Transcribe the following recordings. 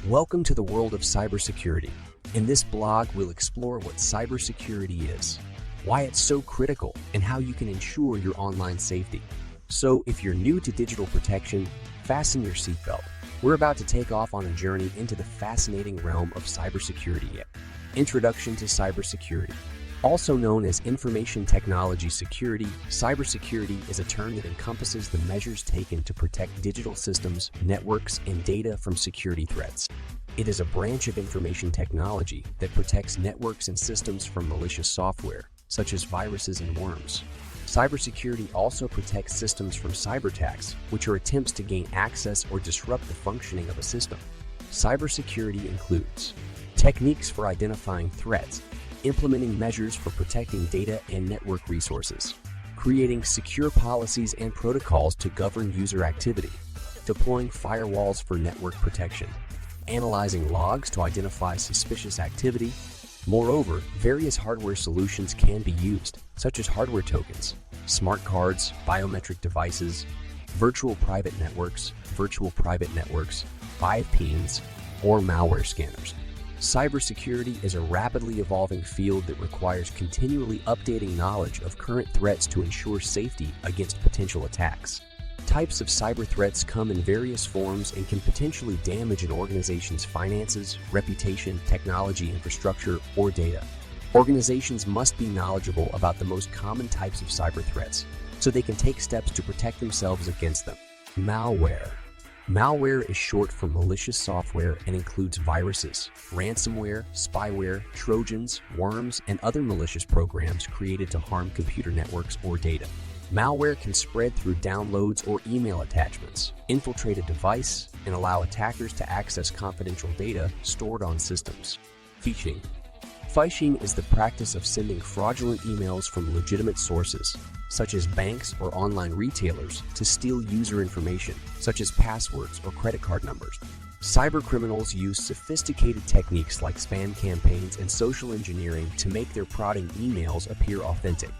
Welcome to the world of cybersecurity. In this blog, we'll explore what cybersecurity is, why it's so critical, and how you can ensure your online safety. So, if you're new to digital protection, fasten your seatbelt. We're about to take off on a journey into the fascinating realm of cybersecurity. Introduction to cybersecurity. Also known as information technology security, cybersecurity is a term that encompasses the measures taken to protect digital systems, networks, and data from security threats. It is a branch of information technology that protects networks and systems from malicious software, such as viruses and worms. Cybersecurity also protects systems from cyberattacks, which are attempts to gain access or disrupt the functioning of a system. Cybersecurity includes techniques for identifying threats, implementing measures for protecting data and network resources, creating secure policies and protocols to govern user activity, deploying firewalls for network protection, analyzing logs to identify suspicious activity. Moreover, various hardware solutions can be used, such as hardware tokens, smart cards, biometric devices, virtual private networks, IPs, or malware scanners. Cybersecurity is a rapidly evolving field that requires continually updating knowledge of current threats to ensure safety against potential attacks. Types of cyber threats come in various forms and can potentially damage an organization's finances, reputation, technology infrastructure, or data. Organizations must be knowledgeable about the most common types of cyber threats so they can take steps to protect themselves against them. Malware. Malware is short for malicious software and includes viruses, ransomware, spyware, trojans, worms, and other malicious programs created to harm computer networks or data. Malware can spread through downloads or email attachments, infiltrate a device, and allow attackers to access confidential data stored on systems. Phishing. Phishing is the practice of sending fraudulent emails from legitimate sources, such as banks or online retailers, to steal user information, such as passwords or credit card numbers. Cybercriminals use sophisticated techniques like spam campaigns and social engineering to make their prodding emails appear authentic.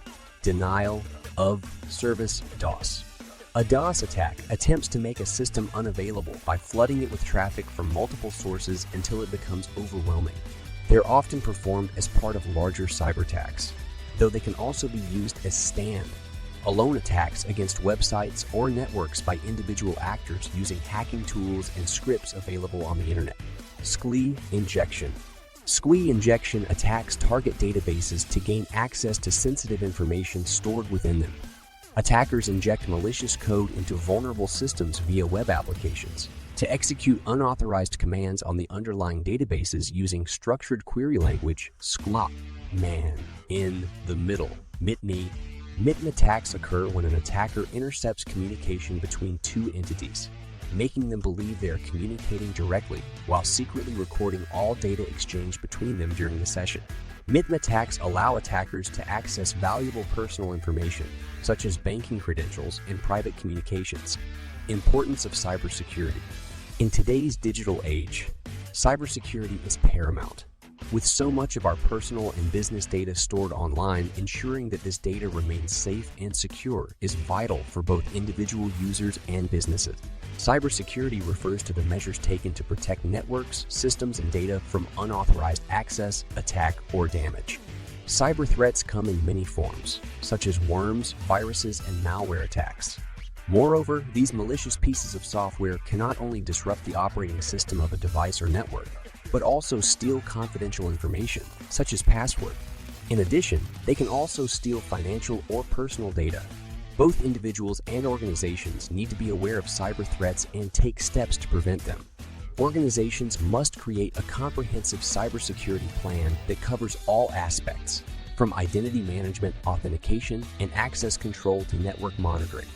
Denial of service DOS. A DOS attack attempts to make a system unavailable by flooding it with traffic from multiple sources until it becomes overwhelming. They're often performed as part of larger cyber attacks, though they can also be used as stand-alone attacks against websites or networks by individual actors using hacking tools and scripts available on the internet. SQI injection. SQI injection attacks target databases to gain access to sensitive information stored within them. Attackers inject malicious code into vulnerable systems via web applications to execute unauthorized commands on the underlying databases using structured query language, SQL. Man in the middle, MITME. MITME attacks occur when an attacker intercepts communication between two entities, making them believe they are communicating directly while secretly recording all data exchanged between them during the session. MITME attacks allow attackers to access valuable personal information, such as banking credentials and private communications. Importance of cybersecurity. In today's digital age, cybersecurity is paramount. With so much of our personal and business data stored online, ensuring that this data remains safe and secure is vital for both individual users and businesses. Cybersecurity refers to the measures taken to protect networks, systems, and data from unauthorized access, attack, or damage. Cyber threats come in many forms, such as worms, viruses, and malware attacks. Moreover, these malicious pieces of software can not only disrupt the operating system of a device or network, but also steal confidential information, such as password. In addition, they can also steal financial or personal data. Both individuals and organizations need to be aware of cyber threats and take steps to prevent them. Organizations must create a comprehensive cybersecurity plan that covers all aspects, from identity management, authentication, and access control to network monitoring.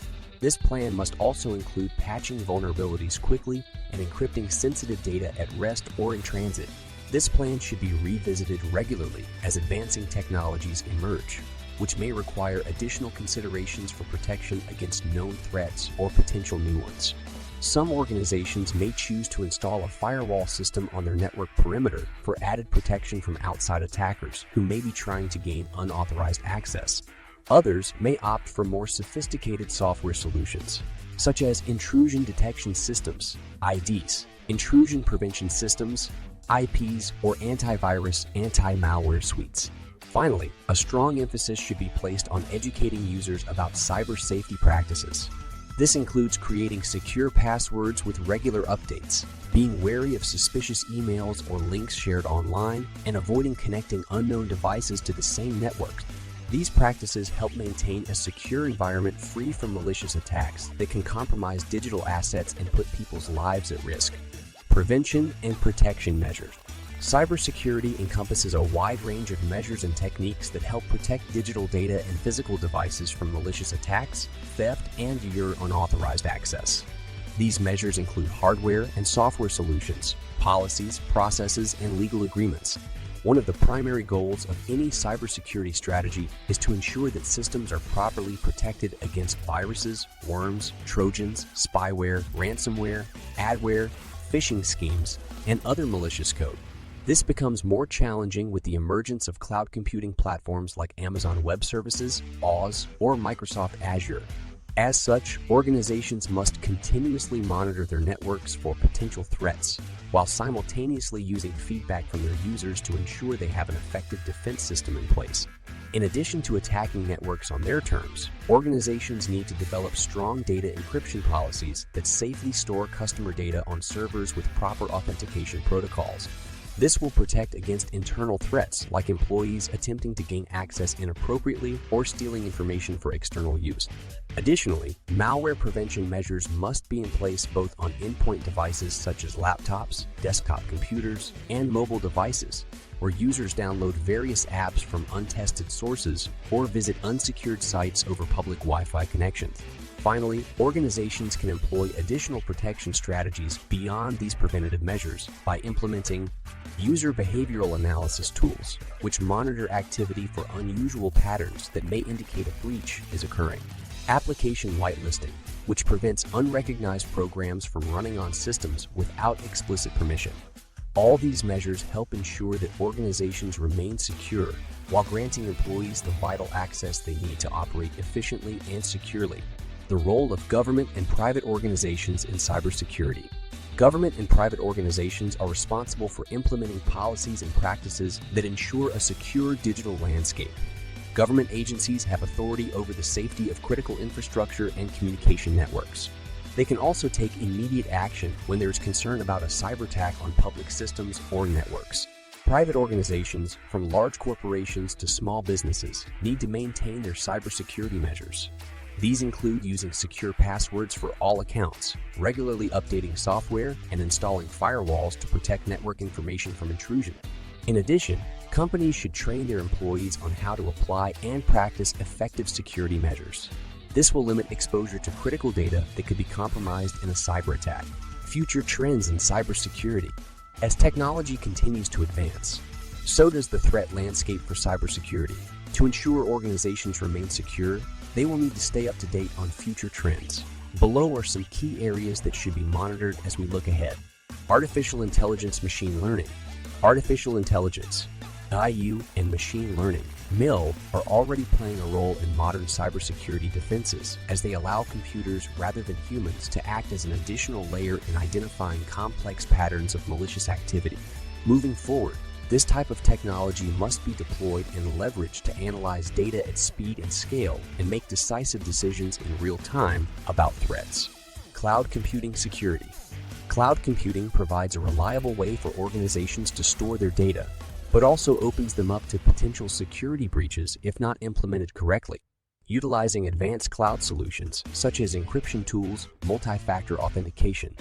This plan must also include patching vulnerabilities quickly and encrypting sensitive data at rest or in transit. This plan should be revisited regularly as advancing technologies emerge, which may require additional considerations for protection against known threats or potential new ones. Some organizations may choose to install a firewall system on their network perimeter for added protection from outside attackers who may be trying to gain unauthorized access. Others may opt for more sophisticated software solutions, such as intrusion detection systems, IDs, intrusion prevention systems, IPs, or antivirus, anti-malware suites. Finally, a strong emphasis should be placed on educating users about cyber safety practices. This includes creating secure passwords with regular updates, being wary of suspicious emails or links shared online, and avoiding connecting unknown devices to the same network. These practices help maintain a secure environment free from malicious attacks that can compromise digital assets and put people's lives at risk. Prevention and protection measures. Cybersecurity encompasses a wide range of measures and techniques that help protect digital data and physical devices from malicious attacks, theft, and your unauthorized access. These measures include hardware and software solutions, policies, processes, and legal agreements. One of the primary goals of any cybersecurity strategy is to ensure that systems are properly protected against viruses, worms, trojans, spyware, ransomware, adware, phishing schemes, and other malicious code. This becomes more challenging with the emergence of cloud computing platforms like Amazon Web Services, Oz, or Microsoft Azure. As such, organizations must continuously monitor their networks for potential threats, while simultaneously using feedback from their users to ensure they have an effective defense system in place. In addition to attacking networks on their terms, organizations need to develop strong data encryption policies that safely store customer data on servers with proper authentication protocols. This will protect against internal threats like employees attempting to gain access inappropriately or stealing information for external use. Additionally, malware prevention measures must be in place both on endpoint devices such as laptops, desktop computers, and mobile devices, where users download various apps from untested sources or visit unsecured sites over public Wi-Fi connections. Finally, organizations can employ additional protection strategies beyond these preventative measures by implementing user behavioral analysis tools, which monitor activity for unusual patterns that may indicate a breach is occurring. Application whitelisting, which prevents unrecognized programs from running on systems without explicit permission. All these measures help ensure that organizations remain secure while granting employees the vital access they need to operate efficiently and securely. The role of government and private organizations in cybersecurity. Government and private organizations are responsible for implementing policies and practices that ensure a secure digital landscape. Government agencies have authority over the safety of critical infrastructure and communication networks. They can also take immediate action when there is concern about a cyber attack on public systems or networks. Private organizations, from large corporations to small businesses, need to maintain their cybersecurity measures. These include using secure passwords for all accounts, regularly updating software, and installing firewalls to protect network information from intrusion. In addition, companies should train their employees on how to apply and practice effective security measures. This will limit exposure to critical data that could be compromised in a cyber attack. Future trends in cybersecurity. As technology continues to advance, so does the threat landscape for cybersecurity. To ensure organizations remain secure, they will need to stay up to date on future trends. Below are some key areas that should be monitored as we look ahead. Artificial intelligence, machine learning. Artificial intelligence, IU, and machine learning, ML, are already playing a role in modern cybersecurity defenses as they allow computers rather than humans to act as an additional layer in identifying complex patterns of malicious activity. Moving forward, this type of technology must be deployed and leveraged to analyze data at speed and scale and make decisive decisions in real time about threats. Cloud computing security. Cloud computing provides a reliable way for organizations to store their data, but also opens them up to potential security breaches if not implemented correctly. Utilizing advanced cloud solutions such as encryption tools, multi-factor authentication,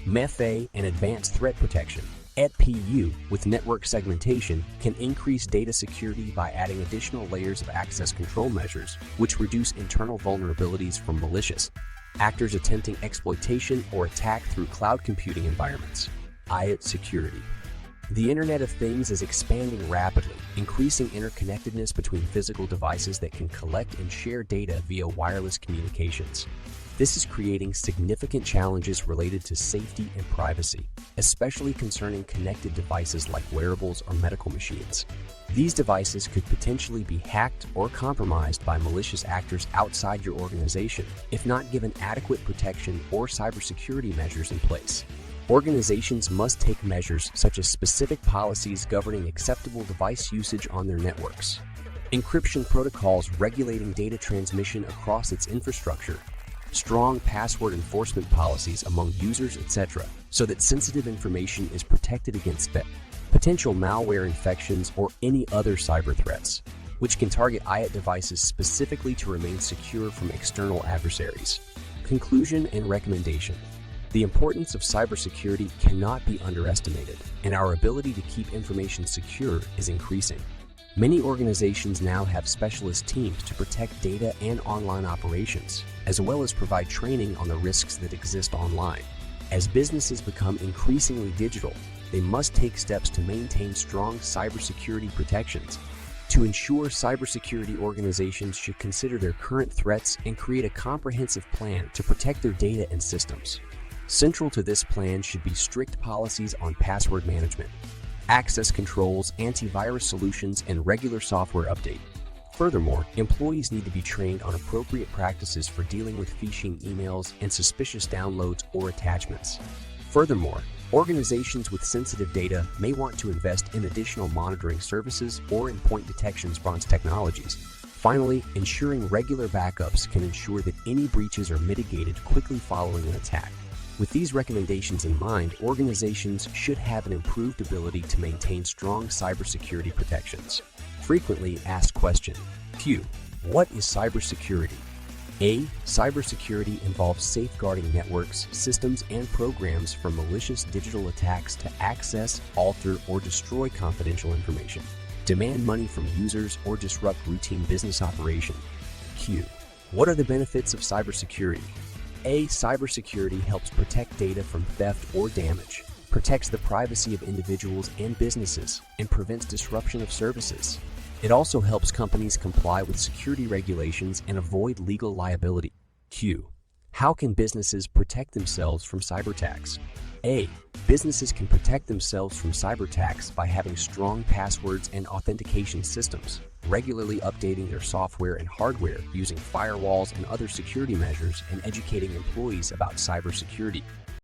MFA, and advanced threat protection, ETPU with network segmentation can increase data security by adding additional layers of access control measures, which reduce internal vulnerabilities from malicious actors attempting exploitation or attack through cloud computing environments. IoT security. The Internet of Things is expanding rapidly, increasing interconnectedness between physical devices that can collect and share data via wireless communications. This is creating significant challenges related to safety and privacy, especially concerning connected devices like wearables or medical machines. These devices could potentially be hacked or compromised by malicious actors outside your organization if not given adequate protection or cybersecurity measures in place. Organizations must take measures such as specific policies governing acceptable device usage on their networks, encryption protocols regulating data transmission across its infrastructure, strong password enforcement policies among users, etc., so that sensitive information is protected against theft, potential malware infections, or any other cyber threats, which can target IoT devices specifically to remain secure from external adversaries. Conclusion and recommendation. The importance of cybersecurity cannot be underestimated, and our ability to keep information secure is increasing. Many organizations now have specialist teams to protect data and online operations, as well as provide training on the risks that exist online. As businesses become increasingly digital, they must take steps to maintain strong cybersecurity protections. To ensure cybersecurity, organizations should consider their current threats and create a comprehensive plan to protect their data and systems. Central to this plan should be strict policies on password management, access controls, antivirus solutions, and regular software update. Furthermore, employees need to be trained on appropriate practices for dealing with phishing emails and suspicious downloads or attachments. Furthermore, organizations with sensitive data may want to invest in additional monitoring services or endpoint detection response technologies. Finally, ensuring regular backups can ensure that any breaches are mitigated quickly following an attack. With these recommendations in mind, organizations should have an improved ability to maintain strong cybersecurity protections. Frequently asked question. Q. What is cybersecurity? A. Cybersecurity involves safeguarding networks, systems, and programs from malicious digital attacks to access, alter, or destroy confidential information, demand money from users, or disrupt routine business operation. Q. What are the benefits of cybersecurity? A. Cybersecurity helps protect data from theft or damage, protects the privacy of individuals and businesses, and prevents disruption of services. It also helps companies comply with security regulations and avoid legal liability. Q. How can businesses protect themselves from cyber attacks? A. Businesses can protect themselves from cyber attacks by having strong passwords and authentication systems, regularly updating their software and hardware using firewalls and other security measures, and educating employees about cybersecurity.